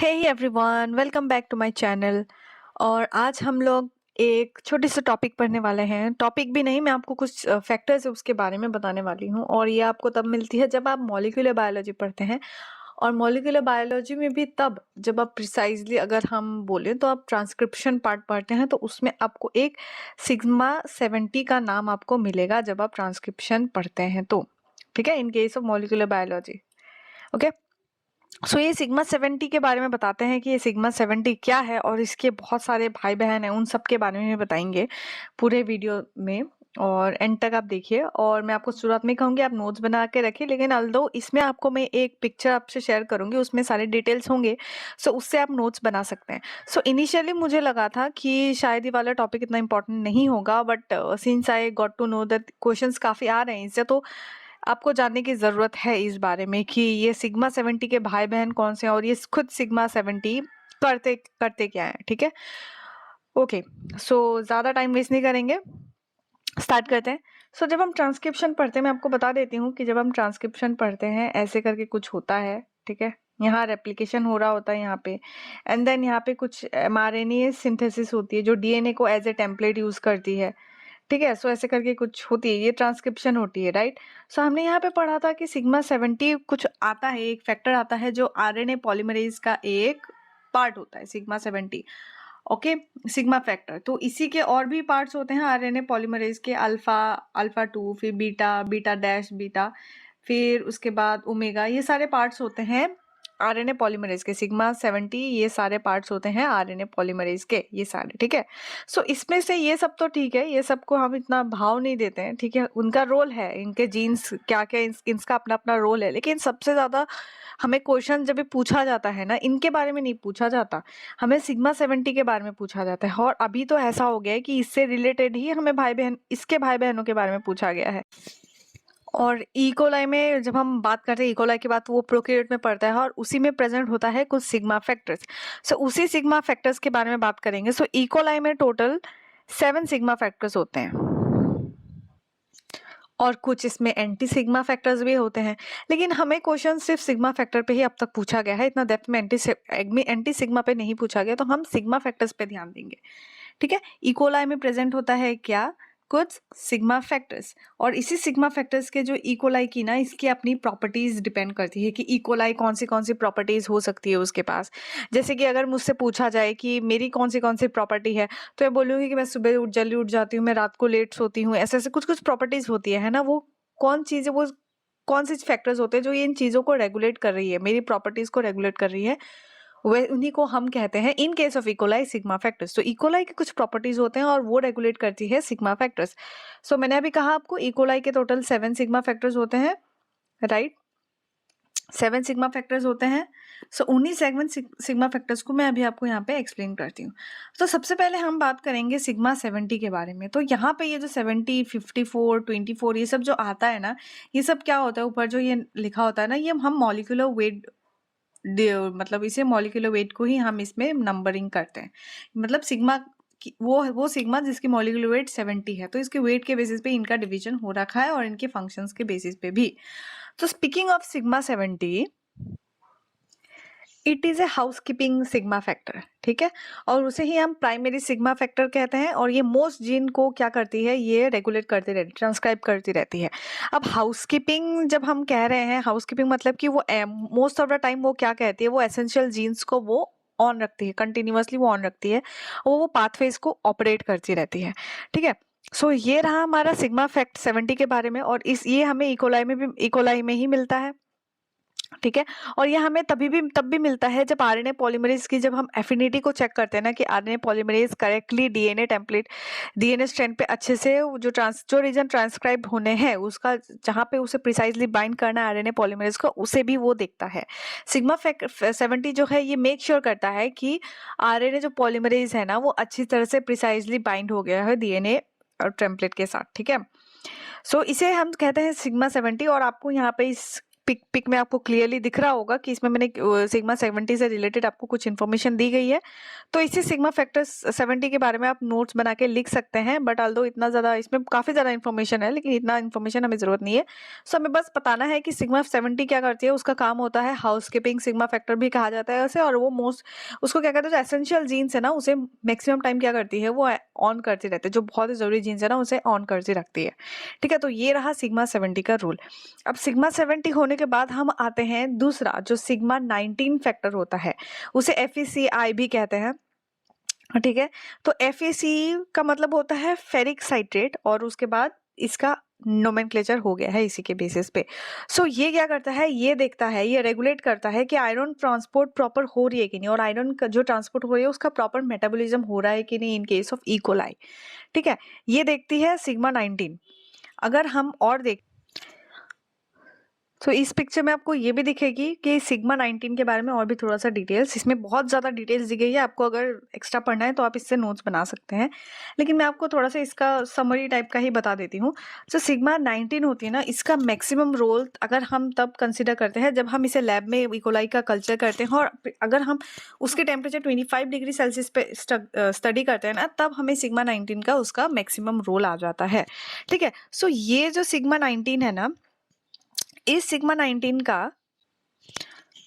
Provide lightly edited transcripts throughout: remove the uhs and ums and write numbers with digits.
Hey everyone, welcome back to my channel. और आज हम लोग एक छोटे से टॉपिक पढ़ने वाले हैं। टॉपिक भी नहीं, मैं आपको कुछ फैक्टर्स है उसके बारे में बताने वाली हूँ। और ये आपको तब मिलती है जब आप मॉलिक्यूलर बायोलॉजी पढ़ते हैं। और मॉलिक्यूलर बायोलॉजी में भी तब जब आप प्रिसाइजली अगर हम बोलें तो आप ट्रांसक्रिप्शन पार्ट पढ़ते हैं, तो उसमें आपको एक सिग्मा 70 का नाम आपको मिलेगा जब आप ट्रांसक्रिप्शन पढ़ते हैं तो। ठीक है, in case of molecular biology. Okay, so ये सिग्मा 70 के बारे में बताते हैं कि ये सिग्मा 70 क्या है, और इसके बहुत सारे भाई बहन हैं, उन सब के बारे में बताएंगे पूरे वीडियो में। और एंड तक आप देखिए। और मैं आपको शुरुआत में कहूँगी आप नोट्स बना के रखिए, लेकिन अल्दो इसमें आपको मैं एक पिक्चर आपसे शेयर करूँगी, उसमें सारे डिटेल्स होंगे, सो उससे आप नोट्स बना सकते हैं। सो इनिशियली मुझे लगा था कि शायद ये वाला टॉपिक इतना इंपॉर्टेंट नहीं होगा, but since I got to know that questions काफ़ी आ रहे हैं इससे, तो आपको जानने की ज़रूरत है इस बारे में कि ये सिग्मा 70 के भाई बहन कौन से हैं, और ये खुद सिग्मा 70 करते करते क्या है। ठीक है, ओके। सो ज़्यादा टाइम वेस्ट नहीं करेंगे, स्टार्ट करते हैं। सो जब हम ट्रांसक्रिप्शन पढ़ते हैं, मैं आपको बता देती हूँ कि जब हम ट्रांसक्रिप्शन पढ़ते हैं ऐसे करके कुछ होता है। ठीक है, यहाँ रेप्लिकेशन हो रहा होता है यहाँ पे, एंड देन यहाँ पे कुछ mRNA सिंथेसिस होती है जो डीएनए को एज ए टेम्पलेट यूज करती है। ठीक है, सो ऐसे करके कुछ होती है, ये ट्रांसक्रिप्शन होती है, राइट। सो हमने यहाँ पे पढ़ा था कि सिग्मा 70 कुछ आता है, एक फैक्टर आता है जो आरएनए पॉलीमरेज का एक पार्ट होता है, सिग्मा 70। Okay, sigma factor. तो इसी के और भी पार्ट्स होते हैं आरएनए पॉलीमरेज के, अल्फा, अल्फा 2, फिर बीटा, बीटा डैश बीटा, फिर उसके बाद ओमेगा, ये सारे पार्ट्स होते हैं आरएनए पॉलीमरेज के। सिग्मा 70 ये सारे पार्ट्स होते हैं आरएनए पॉलीमरेज के, ये सारे। ठीक है, सो इसमें से ये सब तो ठीक है, ये सबको हम इतना भाव नहीं देते हैं। ठीक है, उनका रोल है, इनके जीन्स क्या क्या, इनका अपना अपना रोल है, लेकिन सबसे ज्यादा हमें क्वेश्चन जब भी पूछा जाता है ना, इनके बारे में नहीं पूछा जाता, हमें सिग्मा 70 के बारे में पूछा जाता है। और अभी तो ऐसा हो गया है कि इससे रिलेटेड ही हमें भाई बहन, इसके भाई बहनों के बारे में पूछा गया है। और इकोलाई में जब हम बात करते हैं इकोलाई की बात, वो प्रोकैरियोट में पड़ता है और उसी में प्रेजेंट होता है कुछ सिग्मा फैक्टर्स। सो उसी सिग्मा फैक्टर्स के बारे में बात करेंगे। सो इकोलाई में टोटल 7 सिग्मा फैक्टर्स होते हैं, और कुछ इसमें एंटी सिग्मा फैक्टर्स भी होते हैं। लेकिन हमें क्वेश्चन सिर्फ सिग्मा फैक्टर पे ही अब तक पूछा गया है, इतना डेप्थ में एंटी सिग्मा पे नहीं पूछा गया, तो हम सिग्मा फैक्टर्स पे ध्यान देंगे। ठीक है, इकोलाई में प्रेजेंट होता है क्या, कुछ सिग्मा फैक्टर्स। और इसी सिग्मा फैक्टर्स के जो इकोलाई की ना, इसकी अपनी प्रॉपर्टीज डिपेंड करती है कि इकोलाई कौन सी प्रॉपर्टीज हो सकती है उसके पास। जैसे कि अगर मुझसे पूछा जाए कि मेरी कौन सी प्रॉपर्टी है, तो मैं बोलूँगी कि मैं सुबह जल्दी उठ जाती हूँ, मैं रात को लेट सोती हूँ, ऐसे ऐसे कुछ कुछ प्रॉपर्टीज होती है ना। वो कौन चीज़ है, वो कौन से फैक्टर्स होते हैं जो ये इन चीज़ों को रेगुलेट कर रही है, मेरी प्रॉपर्टीज को रेगुलेट कर रही है, वे उन्हीं को हम कहते हैं इन case of E coli sigma factors. तो इकोलाई के कुछ प्रॉपर्टीज होते हैं और वो रेगुलेट करती है सिग्मा फैक्टर्स। सो मैंने अभी कहा आपको इकोलाई के टोटल 7 सिग्मा फैक्टर्स होते हैं, राइट। 7 सिग्मा फैक्टर्स होते हैं। सो उन्हीं 7 सिग्मा फैक्टर्स को मैं अभी आपको यहाँ पे एक्सप्लेन करती हूँ। तो सबसे पहले हम बात करेंगे सिग्मा 70 के बारे में। तो यहाँ पे ये जो 70, 54, 24 ये सब जो आता है ना, ये सब क्या होता है, ऊपर जो ये लिखा होता है ना, ये हम मॉलिक्यूलर वेट, मतलब इसे मॉलिक्यूलर वेट को ही हम इसमें नंबरिंग करते हैं। मतलब सिग्मा वो सिग्मा जिसकी मॉलिक्यूलर वेट 70 है, तो इसके वेट के बेसिस पे इनका डिवीजन हो रखा है, और इनके फंक्शंस के बेसिस पे भी। तो speaking of sigma 70, it is a housekeeping sigma factor. ठीक है, और उसे ही हम प्राइमरी सिग्मा फैक्टर कहते हैं। और ये मोस्ट जीन को क्या करती है, ये रेगुलेट करती रहती, ट्रांसक्राइब करती रहती है। अब हाउसकीपिंग जब हम कह रहे हैं, हाउसकीपिंग मतलब कि वो मोस्ट ऑफ द टाइम वो क्या कहती है, वो एसेंशियल जीन्स को वो ऑन रखती है, कंटिन्यूअसली वो ऑन रखती है, वो पाथवेज को ऑपरेट करती रहती है। ठीक है, सो ये रहा हमारा सिग्मा फैक्ट 70 के बारे में। और ये हमें इकोलाई में ही मिलता है। ठीक है, और ये हमें तब भी मिलता है जब आरएनए पॉलीमरेज की, जब हम एफिनिटी को चेक करते हैं ना, कि RNA polymerase correctly DNA template, DNA strand पे अच्छे से जो रीजन ट्रांसक्राइब होने हैं उसका, जहाँ पे उसे प्रिसाइजली बाइंड करना है आरएनए पॉलीमरेज को, उसे भी वो देखता है। सिग्मा 70 जो है ये मेक श्योर करता है कि आरएनए जो पॉलीमरेज है ना, वो अच्छी तरह से प्रिसाइजली बाइंड हो गया है डीएनए टेम्पलेट के साथ। ठीक है, सो इसे हम कहते हैं सिग्मा 70। और आपको यहाँ पे इस पिक में आपको क्लियरली दिख रहा होगा कि इसमें मैंने सिग्मा 70 से रिलेटेड आपको कुछ इन्फॉर्मेशन दी गई है। तो इसी सिग्मा फैक्टर 70 के बारे में आप नोट्स बना के लिख सकते हैं, बट ऑल्दो इतना ज़्यादा इसमें काफ़ी ज़्यादा इन्फॉर्मेशन है, लेकिन इतना इन्फॉर्मेशन हमें ज़रूरत नहीं है। सो हमें बस बताना है कि सिग्मा 70 क्या करती है। उसका काम होता है हाउस कीपिंग, सिग्मा फैक्टर भी कहा जाता है उसे, और वो उसको क्या कहते हैं, जो एसेंशियल जीन्स है ना उसे मैक्सिमम टाइम क्या करती है, वो ऑन करती रहती है। जो बहुत ही ज़रूरी जीन्स है ना उसे ऑन करती रखती है। ठीक है, तो ये रहा सिग्मा 70 का रूल। अब सिग्मा 70 होने के बाद हम आते हैं दूसरा जो सिग्मा 19 फैक्टर होता है, उसे FeCl भी कहते हैं। ठीक है, तो FeC का मतलब होता है फेरिक साइट्रेट, और उसके बाद इसका नोमेनक्लेचर हो गया है इसी के बेसिस पे। सो ये क्या करता है, ये देखता है, ये रेगुलेट करता है कि आयरन ट्रांसपोर्ट प्रॉपर हो रही है कि नहीं, और आयरन का जो ट्रांसपोर्ट हो रही है उसका प्रॉपर मेटाबॉलिज्म हो रहा है कि नहीं इन केस ऑफ ई कोलाई। ठीक है, ये देखती है सिग्मा 19। अगर हम और देख तो इस पिक्चर में आपको ये भी दिखेगी कि सिग्मा 19 के बारे में और भी थोड़ा सा डिटेल्स, इसमें बहुत ज़्यादा डिटेल्स दी गई है। आपको अगर एक्स्ट्रा पढ़ना है तो आप इससे नोट्स बना सकते हैं, लेकिन मैं आपको थोड़ा सा इसका समरी टाइप का ही बता देती हूँ। जो सिग्मा 19 होती है ना, इसका मैक्सिमम रोल अगर हम तब कंसिडर करते हैं जब हम इसे लैब में इकोलाई का कल्चर करते हैं, और अगर हम उसके टेम्परेचर 25 डिग्री सेल्सियस पे स्टडी करते हैं ना, तब हमें सिग्मा 19 का उसका मैक्सिमम रोल आ जाता है। ठीक है, सो ये जो सिग्मा 19 है ना, इस सिग्मा 19 का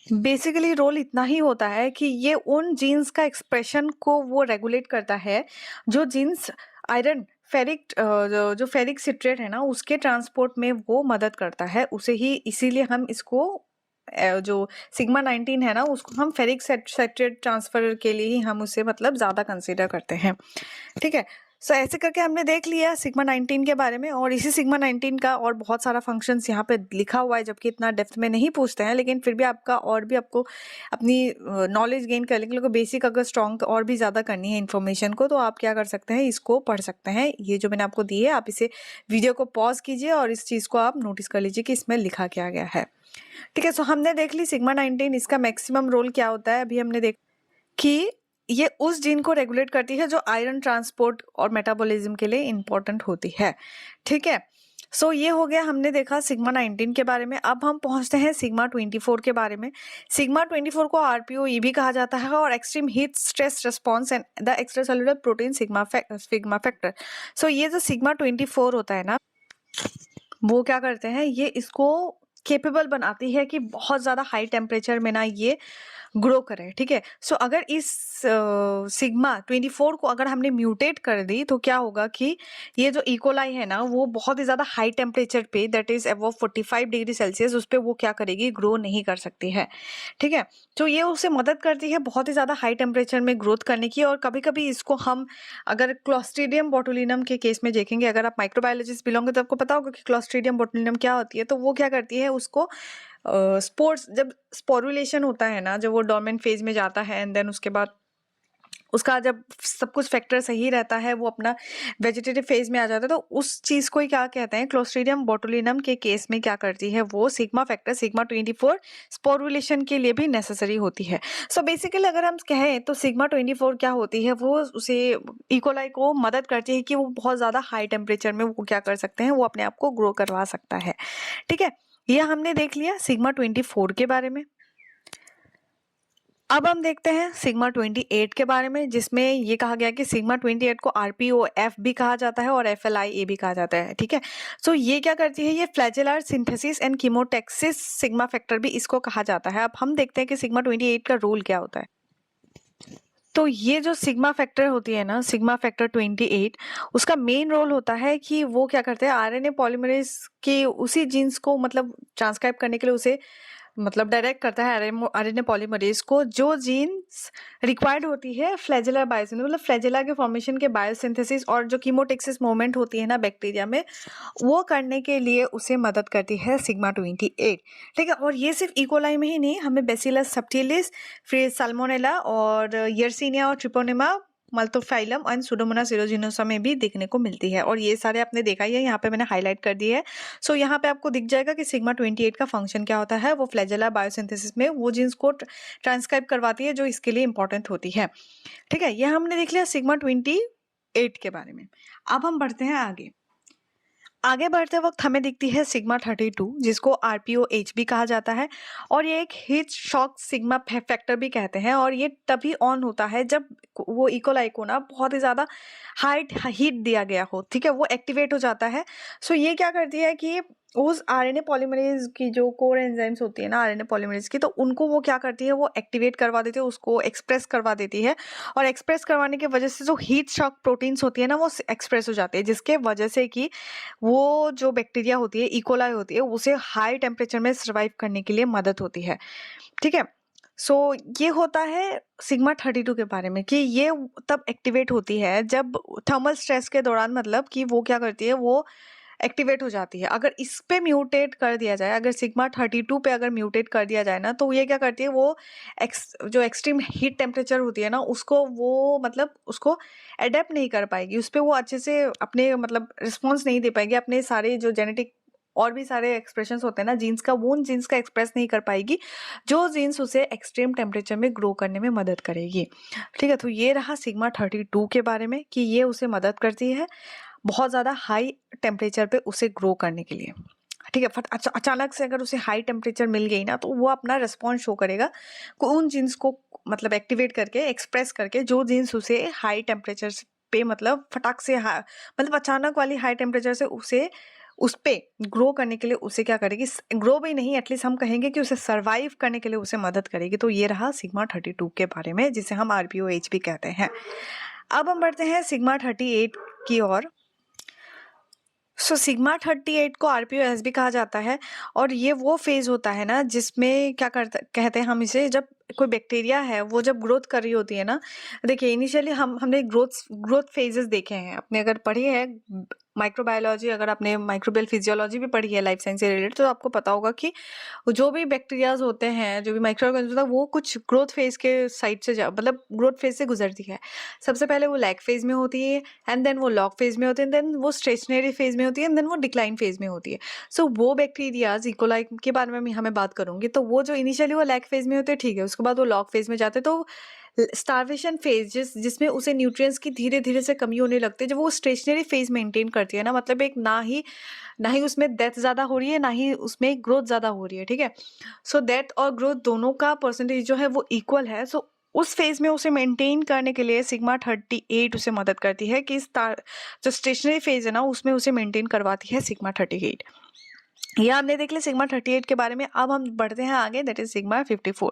बेसिकली रोल इतना ही होता है कि ये उन जीन्स का एक्सप्रेशन को वो रेगुलेट करता है, जो जीन्स आयरन फेरिक जो फेरिक सिट्रेट है ना उसके ट्रांसपोर्ट में वो मदद करता है उसे ही। इसीलिए हम इसको जो सिग्मा 19 है ना उसको हम फेरिक सिट्रेट ट्रांसफर के लिए ही हम उसे मतलब ज़्यादा कंसिडर करते हैं। ठीक है, सो ऐसे करके हमने देख लिया सिग्मा 19 के बारे में, और इसी सिग्मा 19 का और बहुत सारा फंक्शंस यहाँ पे लिखा हुआ है, जबकि इतना डेप्थ में नहीं पूछते हैं, लेकिन फिर भी आपको अपनी नॉलेज गेन करने के लिए बेसिक अगर स्ट्रॉन्ग और भी ज़्यादा करनी है इन्फॉर्मेशन को, तो आप क्या कर सकते हैं, इसको पढ़ सकते हैं। ये जो मैंने आपको दी है, आप इसे वीडियो को पॉज कीजिए और इस चीज़ को आप नोटिस कर लीजिए कि इसमें लिखा क्या गया है। ठीक है, सो हमने देख ली सिग्मा 19, इसका मैक्सिमम रोल क्या होता है। अभी हमने देख कि ये उस जीन को रेगुलेट करती है जो आयरन ट्रांसपोर्ट और मेटाबॉलिज्म के लिए इंपॉर्टेंट होती है। ठीक है, सो ये हो गया, हमने देखा सिग्मा 19 के बारे में। अब हम पहुंचते हैं सिग्मा 24 के बारे में। सिग्मा 24 को RPO भी कहा जाता है, और extreme heat stress response and the extracellular protein sigma factor. So ये जो सिग्मा 24 होता है ना, वो क्या करते हैं, ये इसको केपेबल बनाती है कि बहुत ज़्यादा हाई टेम्परेचर में ना ये ग्रो करे। ठीक है, सो अगर इस सिग्मा 24 को अगर हमने म्यूटेट कर दी तो क्या होगा कि ये जो इकोलाई है ना वो बहुत ही ज़्यादा हाई टेम्परेचर पे, that is above 45 degree Celsius, उस पर वो क्या करेगी, ग्रो नहीं कर सकती है। ठीक है, तो ये उसे मदद करती है बहुत ही ज़्यादा हाई टेम्परेचर में ग्रोथ करने की। और कभी कभी इसको हम अगर क्लोस्ट्रीडियम बोटुलिनम के केस में देखेंगे, अगर आप माइक्रोबायोलॉजिस्ट बिलोंग है तो आपको पता होगा कि क्लोस्ट्रीडियम बोटुलिनम क्या होती है। तो वो क्या करती है, उसको स्पोर्ट्स जब स्पोरुलेशन होता है ना, जब वो डोर्मेंट फेज में जाता है, एंड देन उसके बाद उसका जब सब कुछ फैक्टर सही रहता है, वो अपना वेजिटेटिव फेज में आ जाता है, तो उस चीज़ को ही क्या कहते हैं, क्लोस्ट्रीडियम बोटुलिनम के केस में क्या करती है, वो सिग्मा फैक्टर सिग्मा 24 स्पोरुलेशन के लिए भी नेसेसरी होती है। सो बेसिकली अगर हम कहें तो सिग्मा 24 क्या होती है, वो उसे इकोलाई को मदद करती है कि वो बहुत ज़्यादा हाई टेम्परेचर में वो क्या कर सकते हैं, वो अपने आप को ग्रो करवा सकता है। ठीक है, ये हमने देख लिया सिग्मा 24 के बारे में। अब हम देखते हैं सिग्मा 28 के बारे में, जिसमें ये कहा गया कि सिग्मा 28 को RPOF भी कहा जाता है और FLIA भी कहा जाता है। ठीक है, सो ये क्या करती है, ये flagellar synthesis and chemotaxis sigma factor भी इसको कहा जाता है। अब हम देखते हैं कि सिग्मा 28 का रोल क्या होता है। तो ये जो सिग्मा फैक्टर होती है ना, सिग्मा फैक्टर 28, उसका मेन रोल होता है कि वो क्या करते हैं, RNA पॉलीमरेज के उसी जीन्स को मतलब ट्रांसक्राइब करने के लिए उसे मतलब डायरेक्ट करता है RNA पॉलीमरेज को, जो जीन्स रिक्वायर्ड होती है फ्लैजेलर बायोसिंथेसिस, मतलब फ्लैजेला के फॉर्मेशन के बायोसिंथेसिस, और जो कीमोटेक्सिस मूवमेंट होती है ना बैक्टीरिया में, वो करने के लिए उसे मदद करती है सिग्मा 28। ठीक है, और ये सिर्फ इकोलाई में ही नहीं, हमें बेसिलस सबटिलिस, फिर साल्मोनेला और यर्सीनिया और ट्रिपोनेमा मल्टोफाइलम एंड सुडोमोनास एरोजिनोसा में भी देखने को मिलती है। और ये सारे आपने देखा ही है, यहाँ पे मैंने हाईलाइट कर दिए है। सो यहाँ पे आपको दिख जाएगा कि सिग्मा 28 का फंक्शन क्या होता है। वो फ्लैजेला बायोसिंथेसिस में वो जीन्स को ट्रांसक्राइब करवाती है जो इसके लिए इंपॉर्टेंट होती है। ठीक है, ये हमने देख लिया सिग्मा 28 के बारे में। अब हम बढ़ते हैं आगे। आगे बढ़ते वक्त हमें दिखती है सिग्मा 32 जिसको RPOH भी कहा जाता है और ये एक हीट शॉक सिग्मा फैक्टर भी कहते हैं और ये तभी ऑन होता है जब वो इकोलाई को ना बहुत ही ज़्यादा हीट दिया गया हो, ठीक है, वो एक्टिवेट हो जाता है। सो ये क्या करती है कि उस आरएनए पॉलीमरेज की जो कोर एंजाइम्स होती है ना आरएनए पॉलीमरेज की, तो उनको वो क्या करती है, वो एक्टिवेट करवा देती है, उसको एक्सप्रेस करवा देती है और एक्सप्रेस करवाने की वजह से जो हीट शॉक प्रोटीन्स होती है ना वो एक्सप्रेस हो जाती है, जिसके वजह से कि वो जो बैक्टीरिया होती है इकोलाई होती है उसे हाई टेम्परेचर में सर्वाइव करने के लिए मदद होती है, ठीक है। सो ये होता है सिग्मा 32 के बारे में कि ये तब एक्टिवेट होती है जब थर्मल स्ट्रेस के दौरान, मतलब कि वो क्या करती है, वो एक्टिवेट हो जाती है। अगर इस पे म्यूटेट कर दिया जाए, अगर सिग्मा 32 पे अगर म्यूटेट कर दिया जाए ना, तो ये क्या करती है, वो जो एक्सट्रीम हीट टेम्परेचर होती है ना उसको वो मतलब उसको अडेप्ट नहीं कर पाएगी, उस पे वो अच्छे से अपने मतलब रिस्पॉन्स नहीं दे पाएगी, अपने सारे जो जेनेटिक और भी सारे एक्सप्रेशंस होते हैं ना जीन्स का, वो उन जीन्स का एक्सप्रेस नहीं कर पाएगी जो जीन्स उसे एक्सट्रीम टेम्परेचर में ग्रो करने में मदद करेगी, ठीक है। तो ये रहा सिग्मा 32 के बारे में कि ये उसे मदद करती है बहुत ज़्यादा हाई टेम्परेचर पे उसे ग्रो करने के लिए, ठीक है। अचानक से अगर उसे हाई टेम्परेचर मिल गई ना तो वो अपना रिस्पॉन्स शो करेगा उन जीन्स को मतलब एक्टिवेट करके एक्सप्रेस करके जो जीन्स उसे हाई टेम्परेचर पे मतलब फटाक से मतलब अचानक वाली हाई टेम्परेचर से उसे उस पे ग्रो करने के लिए उसे क्या करेगी, ग्रो भी नहीं एटलीस्ट हम कहेंगे कि उसे सर्वाइव करने के लिए उसे मदद करेगी। तो ये रहा सिग्मा 32 के बारे में जिसे हम RPOH भी कहते हैं। अब हम बढ़ते हैं सिग्मा 38 की ओर। सिग्मा 38 को RPOS भी कहा जाता है और ये वो फेज होता है ना जिसमें क्या करता कहते हैं हम इसे, जब कोई बैक्टीरिया है वो जब ग्रोथ कर रही होती है ना, देखिए इनिशियली हमने ग्रोथ फेजेस देखे हैं अपने, अगर पढ़ी है माइक्रोबायोलॉजी, अगर आपने माइक्रोबियल फिजियोलॉजी भी पढ़ी है लाइफ साइंस से रिलेटेड, तो आपको पता होगा कि जो भी बैक्टीरियाज होते हैं, जो भी माइक्रो ऑर्गेनिज्म होता है, वो कुछ ग्रोथ फेज के साइड से मतलब ग्रोथ फेज से गुजरती है। सबसे पहले वो लैग फेज में होती है एंड देन वो लॉग फेज में होती है, देन वो स्टेशनरी फेज में होती है एंड देन वो डिक्लाइन फेज में होती है। वो बैक्टीरियाज इकोलाई के बारे में हमें बात करूंगी, तो वो जो इनिशियली वो लैग फेज में होते हैं, ठीक है, उसके बाद वो लॉग फेज में जाते हैं, तो स्टार्वेशन फेज जिसमें उसे न्यूट्रिएंट्स की धीरे धीरे से कमी होने लगती है, जब वो स्टेशनरी फेज मेंटेन करती है ना, मतलब एक ना ही उसमें डेथ ज्यादा हो रही है ना ही उसमें ग्रोथ ज्यादा हो रही है, ठीक है। डेथ और ग्रोथ दोनों का परसेंटेज जो है वो इक्वल है। उस फेज में उसे मेंटेन करने के लिए सिग्मा 38 उसे मदद करती है कि जो स्टेशनरी फेज है ना उसमें उसे मेंटेन करवाती है सिग्मा 38। यह हमने देख लिया सिग्मा 38 के बारे में। अब हम बढ़ते हैं आगे, दैट इज सिग्मा 54।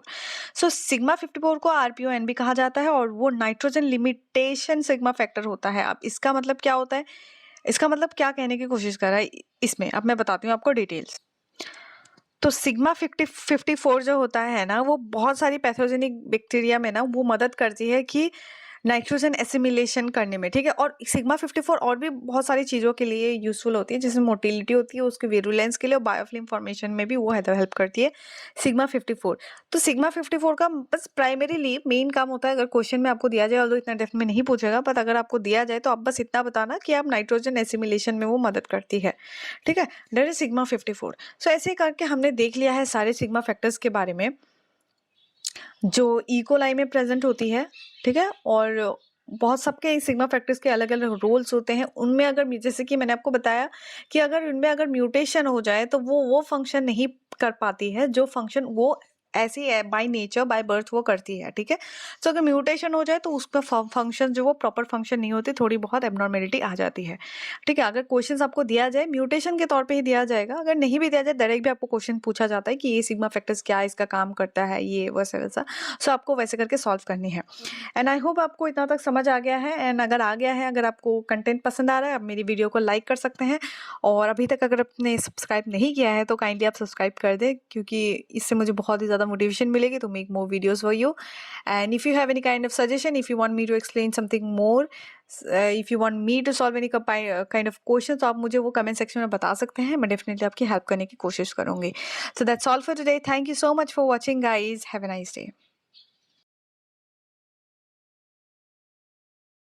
सिग्मा 54 को RPON भी कहा जाता है और वो नाइट्रोजन लिमिटेशन सिग्मा फैक्टर होता है। अब इसका मतलब क्या होता है, इसका मतलब क्या कहने की कोशिश कर रहा है इसमें, अब मैं बताती हूँ आपको डिटेल्स। तो सिग्मा 54 जो होता है ना वो बहुत सारी पैथोजेनिक बैक्टीरिया में ना वो मदद करती है कि नाइट्रोजन एसिमिलेशन करने में, ठीक है। और सिग्मा 54 और भी बहुत सारी चीज़ों के लिए यूजफुल होती है, जैसे मोटिलिटी होती है उसके विरुलेंस के लिए, और बायोफिल्म फॉर्मेशन में भी वो हेल्प करती है सिग्मा 54। तो सिग्मा 54 का बस प्राइमरीली मेन काम होता है, अगर क्वेश्चन में आपको दिया जाए, और इतना डेप्थ में नहीं पूछेगा, बट अगर आपको दिया जाए तो आप बस इतना बताना कि आप नाइट्रोजन एसिमिलेशन में वो मदद करती है, ठीक है, डेट इज सिग्मा 54। ऐसे करके हमने देख लिया है सारे सिग्मा फैक्टर्स के बारे में जो इकोलाई में प्रेजेंट होती है, ठीक है। और बहुत सबके सिग्मा फैक्टर्स के अलग अलग रोल्स होते हैं, उनमें अगर जैसे कि मैंने आपको बताया कि अगर उनमें अगर म्यूटेशन हो जाए तो वो फंक्शन नहीं कर पाती है जो फंक्शन वो ऐसी है बाय नेचर बाय बर्थ वो करती है, ठीक है। अगर म्यूटेशन हो जाए तो उसका फंक्शन जो वो प्रॉपर फंक्शन नहीं होती, थोड़ी बहुत एबनॉर्मेलिटी आ जाती है, ठीक है। अगर क्वेश्चन आपको दिया जाए म्यूटेशन के तौर पे ही दिया जाएगा, अगर नहीं भी दिया जाए डायरेक्ट भी आपको क्वेश्चन पूछा जाता है कि ये सिग्मा फैक्टर्स क्या है, इसका काम करता है, ये वैसा वैसा, आपको वैसे करके सॉल्व करनी है। एंड आई होप आपको इतना तक समझ आ गया है। एंड अगर आ गया है, अगर आपको कंटेंट पसंद आ रहा है, आप मेरी वीडियो को लाइक कर सकते हैं, और अभी तक अगर आपने सब्सक्राइब नहीं किया है तो काइंडली आप सब्सक्राइब कर दें, क्योंकि इससे मुझे बहुत ही ज़्यादा मोटिवेशन मिलेगी to make more videos for you. And if you have any kind of suggestion, if you want me to explain something more, if you want me to solve any kind of question, तो आप मुझे वो comment section में बता सकते हैं, मैं definitely आपकी हेल्प करने की कोशिश करूंगी। So that's all for today. Thank you so much for watching guys. Have a nice day.